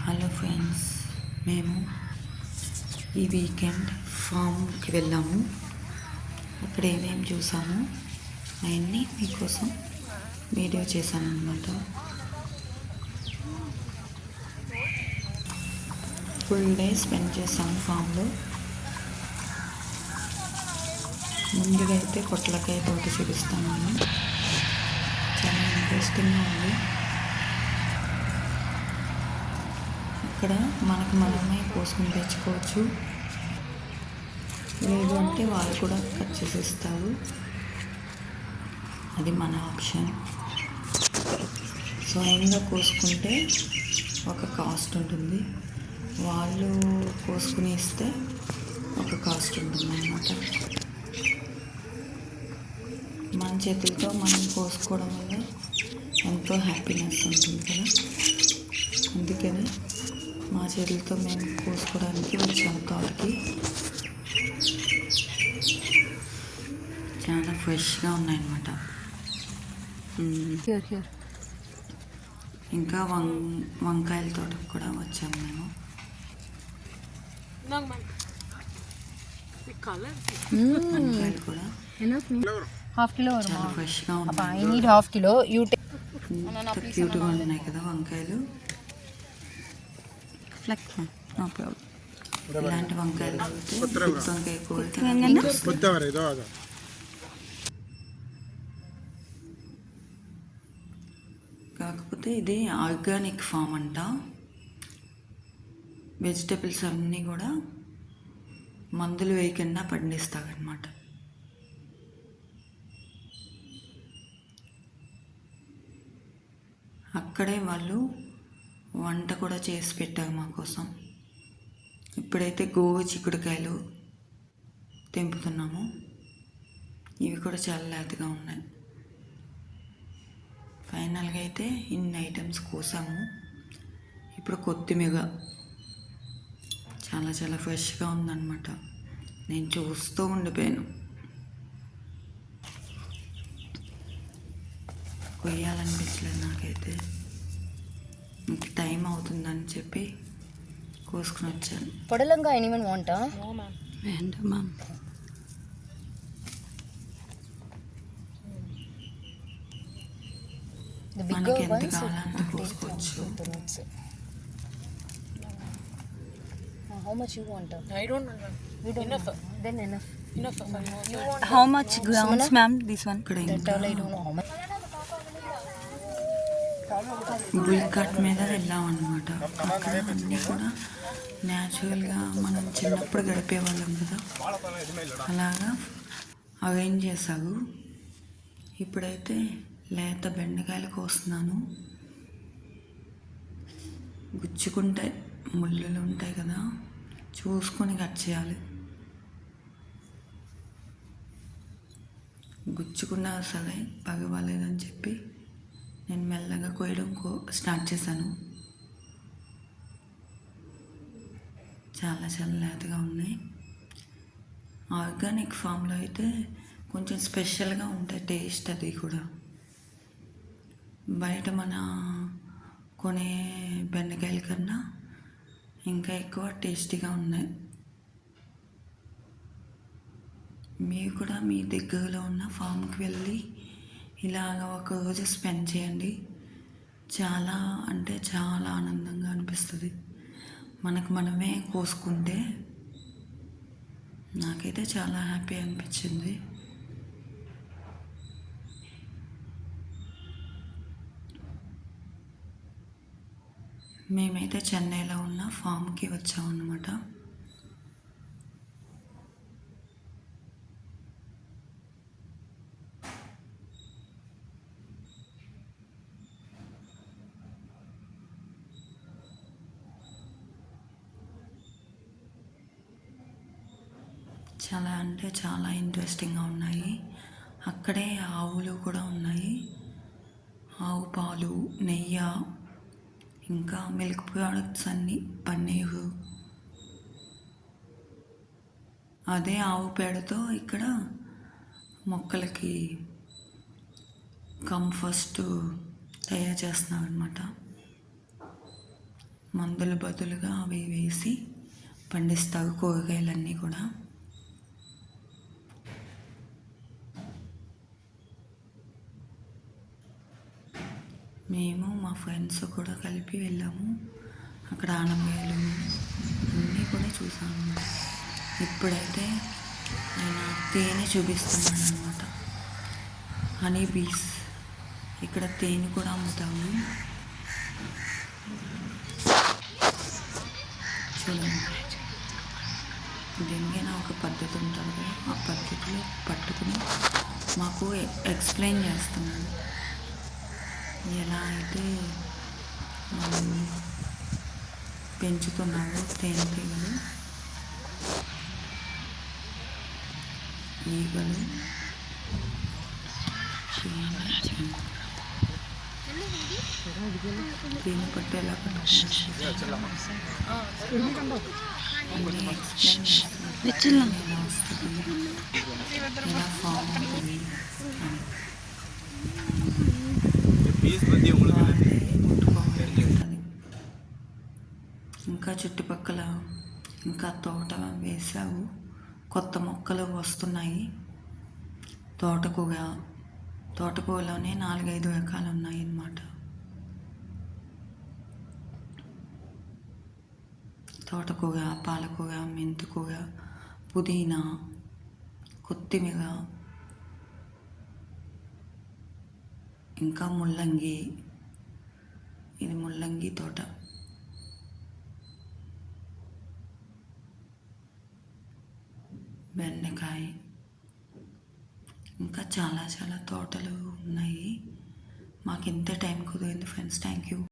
Hello friends, మేము ఈ weekend ఫామ్కి వెళ్ళాము. అక్కడ ఏమేమి చూసాము అవన్నీ మీకోసం వీడియో చేశాను అన్నమాట. ఫుల్ డే స్పెండ్ చేసాము ఫామ్లో. ముందుగా అయితే పొట్లకాయ తోట చూపిస్తాను. చాలా ఇంట్రెస్టింగ్గా ఉంది. ఇక్కడ మనకు మనమే కోసుకుని తెచ్చుకోవచ్చు, లేదు అంటే వాళ్ళు కూడా కట్ చేసి ఇస్తారు. అది మన ఆప్షన్. స్వయంగా కోసుకుంటే ఒక కాస్ట్ ఉంటుంది, వాళ్ళు కోసుకుని ఇస్తే ఒక కాస్ట్ ఉంటుంది అన్నమాట. మన చేతులతో మనం కోసుకోవడం వల్ల ఎంతో హ్యాపీనెస్ ఉంటుంది కదా. అందుకని మా చేతులతో మేము కోసుకోవడానికి వచ్చాము తోటకి. చాలా ఫ్రెష్గా ఉన్నాయన్నమాట. ఇంకా వంకాయల తోటకు కూడా వచ్చాము మేము. వంకాయలు కూడా హాఫ్ కిలో చాలా ఫ్రెష్గా ఉన్నాయి. I need half kilo. క్యూట్గా ఉన్నాయి కదా వంకాయలు. No problem. ఇలాంటి వంకాయలు వంకాయ కూర. కాకపోతే ఇది ఆర్గానిక్ ఫామ్ అంట. వెజిటబుల్స్ అన్నీ కూడా మందులు వేయకుండా పండిస్తారనమాట. అక్కడే వాళ్ళు వంట కూడా చేసి పెట్టారు మా కోసం. ఇప్పుడైతే గోవు చిక్కుడుకాయలు తెంపుతున్నాము. ఇవి కూడా చాలా లేతగా ఉన్నాయి. ఫైనల్గా అయితే ఇన్ని ఐటమ్స్ కోసాము. ఇప్పుడు కొత్తిమీర చాలా చాలా ఫ్రెష్గా ఉందన్నమాట. నేను చూస్తూ ఉండిపోయాను. కొయ్యాలనిపించలేదు నాకైతే. ఇంక టైం అవుతుందని చెప్పి కోసుకుని వచ్చాను. పొడలంగా ఎనీవన్ వాంటా? వేండమ్మా. మనకి ఎంత కావాలంత కోసుకోవచ్చు. How much you want? I don't know. You don't enough. Know. Then enough. Enough. You want How much grams, ma'am? This one. That all I don't know how much. Bull cut మీద వెళ్ళాం అనమాట. అక్కడ అన్నీ కూడా న్యాచురల్గా మనం చిన్నప్పుడు గడిపేవాళ్ళం కదా, అలాగా అరేంజ్ చేశారు. ఇప్పుడైతే లేత బెండకాయలు కోస్తున్నాను. గుచ్చుకుంటాయి, ముళ్ళులు ఉంటాయి కదా, చూసుకొని కట్ చేయాలి. గుచ్చుకున్నా అసలే పగవాలేదని చెప్పి నేను మెల్లగా కోయడం స్టార్ట్ చేశాను. చాలా చాలా లేతగా ఉన్నాయి. ఆర్గానిక్ ఫామ్లో అయితే కొంచెం స్పెషల్గా ఉంటాయి టేస్ట్. అది కూడా బయట మన కొనే బెండకాయల కన్నా ఇంకా ఎక్కువ టేస్టీగా ఉన్నాయి. మీరు కూడా మీ దగ్గరలో ఉన్న ఫామ్కి వెళ్ళి ఇలాగ ఒక రోజు స్పెండ్ చేయండి. చాలా అంటే చాలా ఆనందంగా అనిపిస్తుంది. మనకు మనమే కోసుకుంటే నాకైతే చాలా హ్యాపీ అనిపించింది. మేమైతే చెన్నైలో ఉన్న ఫామ్కి వచ్చామన్నమాట. చాలా అంటే చాలా ఇంట్రెస్టింగ్గా ఉన్నాయి. అక్కడే ఆవులు కూడా ఉన్నాయి. ఆవు పాలు, నెయ్యి, ఇంకా మిల్క్ ప్రోడక్ట్స్ అన్నీ, పన్నీరు. అదే ఆవు పేడతో ఇక్కడ మొక్కలకి కంపోస్ట్ తయారు చేస్తున్నాం అనమాట. మందుల బదులుగా అవి వేసి పండిస్తారు కూరగాయలన్నీ కూడా. మేము మా ఫ్రెండ్స్ కూడా కలిపి వెళ్ళాము. అక్కడ ఆనపకాయలు అన్నీ కూడా చూసాము. ఇప్పుడైతే నేను తేనె చూపిస్తున్నాను అనమాట. హనీ బీస్, ఇక్కడ తేనె కూడా అమ్ముతాము. చూడండి, దేనికైనా ఒక పద్ధతి ఉంటుంది. ఆ పద్ధతిలో పట్టుకుని మాకు ఎక్స్ప్లెయిన్ చేస్తున్నాడు ఎలా అయితే వాళ్ళు పెంచుతున్నారు తేనెటీగలు, ఈగలు. తేనె పట్టు ఎలా పట్టుకుంటారు అన్నీ ఎక్స్ప్లెయిన్ చేస్తున్నారు. ఎలా వస్తుంది, ఎలా ఫామ్ అవుతుంది అని. వాళ్ళే ముట్టుకోవాలి ఉంటుంది. ఇంకా చుట్టుపక్కల ఇంకా తోట వేసావు, కొత్త మొక్కలు వస్తున్నాయి. తోటకూరలోనే 4-5 రకాలు ఉన్నాయి అన్నమాట. తోటకూర, పాలకూర, మెంతికూర, పుదీనా, కొత్తిమీర, ఇంకా ముల్లంగి. ఇది ముల్లంగి తోట. బెండకాయ, ఇంకా చాలా చాలా తోటలు ఉన్నాయి. మాకు ఇంత టైం కుదిరింది ఫ్రెండ్స్. Thank you.